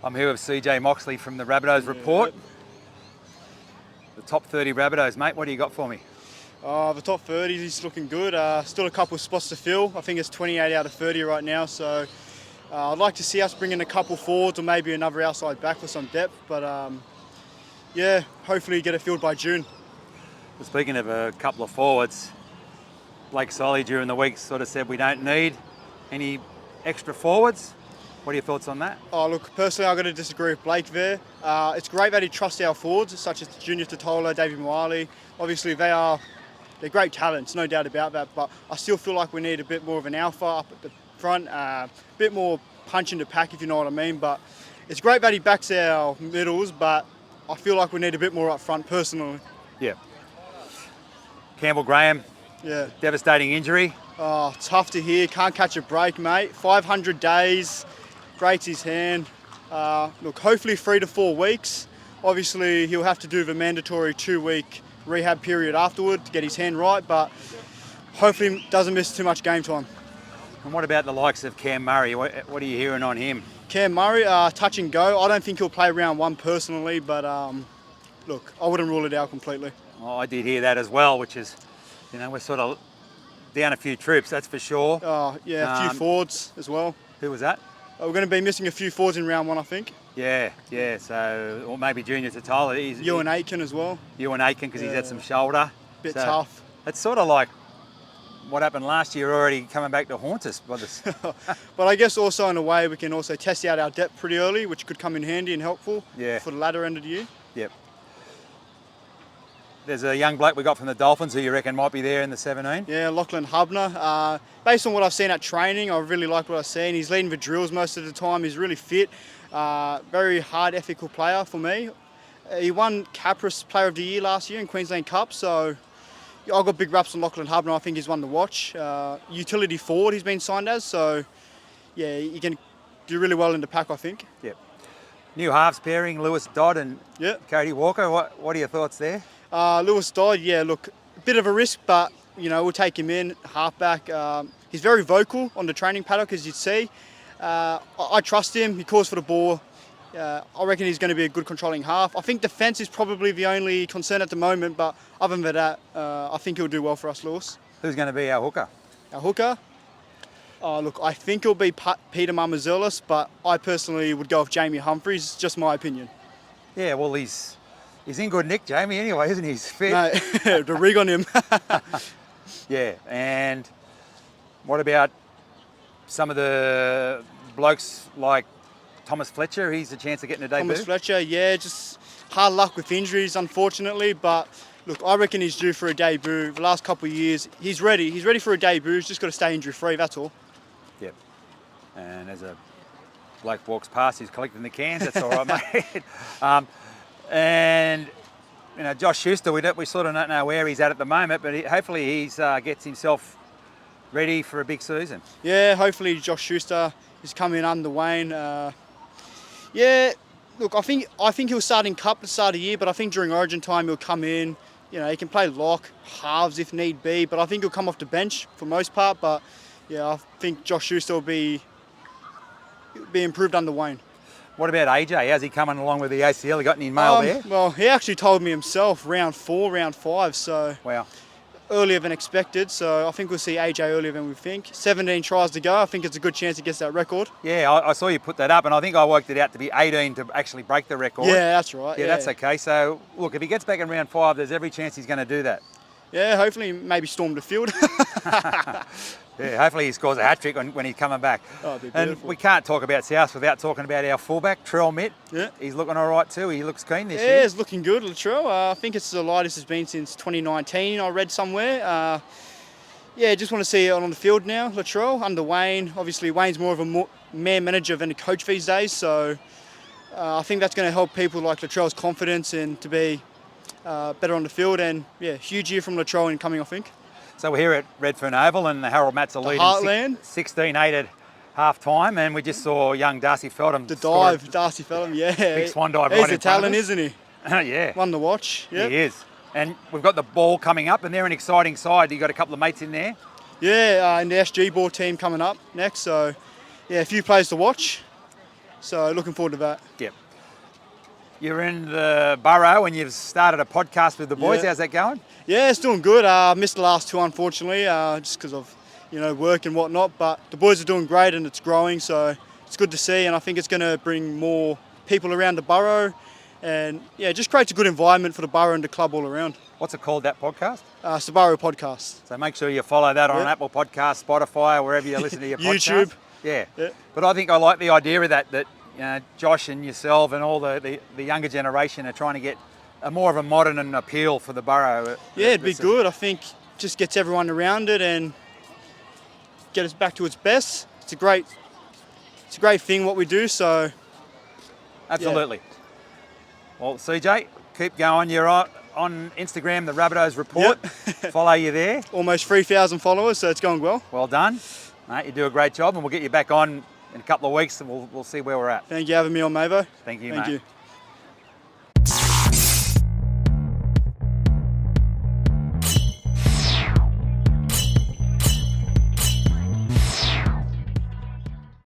I'm here with CJ Moxley from the Rabbitohs Report. The top 30 Rabbitohs, mate. What do you got for me? The top 30, he's looking good. Still a couple of spots to fill. I think it's 28 out of 30 right now. So I'd like to see us bring in a couple forwards or maybe another outside back for some depth. But yeah, hopefully get it filled by June. Well, speaking of a couple of forwards, Blake Solly during the week sort of said we don't need any extra forwards. What are your thoughts on that? Oh, look, personally, I've got to disagree with Blake there. It's great that he trusts our forwards, such as Junior Totola, David Moali. Obviously, they're great talents, no doubt about that. But I still feel like we need a bit more of an alpha up at the front, a bit more punch in the pack, if you know what I mean. But it's great that he backs our middles, but I feel like we need a bit more up front, personally. Yeah. Campbell Graham, yeah, devastating injury. Oh, tough to hear. Can't catch a break, mate. 500 days. Breaks his hand. Look, hopefully 3 to 4 weeks. Obviously, he'll have to do the mandatory 2-week rehab period afterward to get his hand right, but hopefully doesn't miss too much game time. And what about the likes of Cam Murray? What are you hearing on him? Cam Murray, touch and go. I don't think he'll play round 1 personally, but look, I wouldn't rule it out completely. Oh, I did hear that as well, which is, we're sort of down a few troops, that's for sure. Oh, yeah, a few forwards as well. Who was that? We're going to be missing a few forwards in round 1, I think. Yeah, so, or maybe Junior Totola. Ewan Aitken as well. Ewan Aitken, because he's had some shoulder. Bit tough. It's sort of like what happened last year, already coming back to haunt us. But I guess also in a way we can also test out our depth pretty early, which could come in handy and helpful for the latter end of the year. Yep. There's a young bloke we got from the Dolphins who you reckon might be there in the 17? Yeah, Lachlan Hubner. Based on what I've seen at training, I really like what I've seen. He's leading the drills most of the time. He's really fit. Very hard, ethical player for me. He won Capris Player of the Year last year in Queensland Cup, so I've got big raps on Lachlan Hubner. I think he's one to watch. Utility forward he's been signed as, so yeah, he can do really well in the pack, I think. Yep. New halves pairing, Lewis Dodd and Cody Walker. What are your thoughts there? Lewis Dodd, yeah, look, a bit of a risk, but, we'll take him in, halfback. He's very vocal on the training paddock, as you'd see. I trust him. He calls for the ball. I reckon he's going to be a good controlling half. I think defence is probably the only concern at the moment, but other than that, I think he'll do well for us, Lewis. Who's going to be our hooker? Our hooker? Look, I think it'll be Peter Mamazelis, but I personally would go with Jamie Humphries, just my opinion. Yeah, well, he's in good nick, Jamie, anyway, isn't he? He's fit. No, the rig on him. Yeah, and what about some of the blokes like Thomas Fletcher? He's a chance of getting a debut. Thomas Fletcher, yeah, just hard luck with injuries, unfortunately, but look, I reckon he's due for a debut. The last couple of years, he's ready. He's ready for a debut. He's just got to stay injury-free, that's all. Yep. And as a bloke walks past, he's collecting the cans. That's all right, mate. And Josh Schuster, we sort of don't know where he's at the moment, but hopefully he's gets himself ready for a big season. Yeah, hopefully Josh Schuster is coming under Wayne. Yeah, look, I think he'll start in Cup at the start of the year, but I think during Origin time he'll come in. He can play lock, halves if need be, but I think he'll come off the bench for most part. But yeah, I think Josh Schuster will be improved under Wayne. What about AJ? How's he coming along with the ACL? He got any mail there? Well, he actually told me himself round 4, round 5, so wow, earlier than expected. So I think we'll see AJ earlier than we think. 17 tries to go. I think it's a good chance he gets that record. Yeah, I saw you put that up, and I think I worked it out to be 18 to actually break the record. Yeah, that's right. Yeah, that's okay. So look, if he gets back in round 5, there's every chance he's going to do that. Yeah, hopefully maybe storm the field. Yeah, hopefully he scores a hat-trick when he's coming back. Oh, it'd be beautiful. And we can't talk about South without talking about our fullback, Trell Mitt. Yeah. He's looking all right too. He looks keen this year. Yeah, he's looking good, Latrell. I think it's the lightest it's been since 2019, I read somewhere. Yeah, just want to see it on the field now, Latrell, under Wayne. Obviously, Wayne's more of a man manager than a coach these days, so I think that's going to help people like Latrell's confidence and to be better on the field. And yeah, huge year from Latrell incoming, I think. So we're here at Redfern Oval and Harold Matt's leading 16-8 at half-time, and we just saw young Darcy Feldham. The dive, Darcy Feldham, yeah. Big swan dive right in front of us. He's a talent, isn't he? Yeah. One to watch. Yep. He is. And we've got the ball coming up, and they're an exciting side. You've got a couple of mates in there. Yeah, and the SG board team coming up next. So, yeah, a few players to watch. So looking forward to that. Yep. You're in the borough and you've started a podcast with the boys. Yeah. How's that going? Yeah, it's doing good. Missed the last 2, unfortunately, just because of work and whatnot. But the boys are doing great and it's growing, so it's good to see. And I think it's going to bring more people around the borough, and just creates a good environment for the borough and the club all around. What's it called, that podcast? It's the Borough Podcast. So make sure you follow that on Yep. Apple Podcasts, Spotify, or wherever you listen to your podcast. YouTube. Yeah. Yep. But I think I like the idea of that Josh and yourself and all the younger generation are trying to get more of a modern and appeal for the borough. Yeah, it'd be good. I think just gets everyone around it and get us back to its best. It's a great thing what we do. So Absolutely. Well, CJ, keep going. You're on Instagram, the Rabbitohs Report. Yep. Follow you there. almost 3,000 followers, so it's going well. Well done. Mate, you do a great job, and we'll get you back on in a couple of weeks, and we'll see where we're at. Thank you for having me on, Mavo. Thank you, Thank mate. you.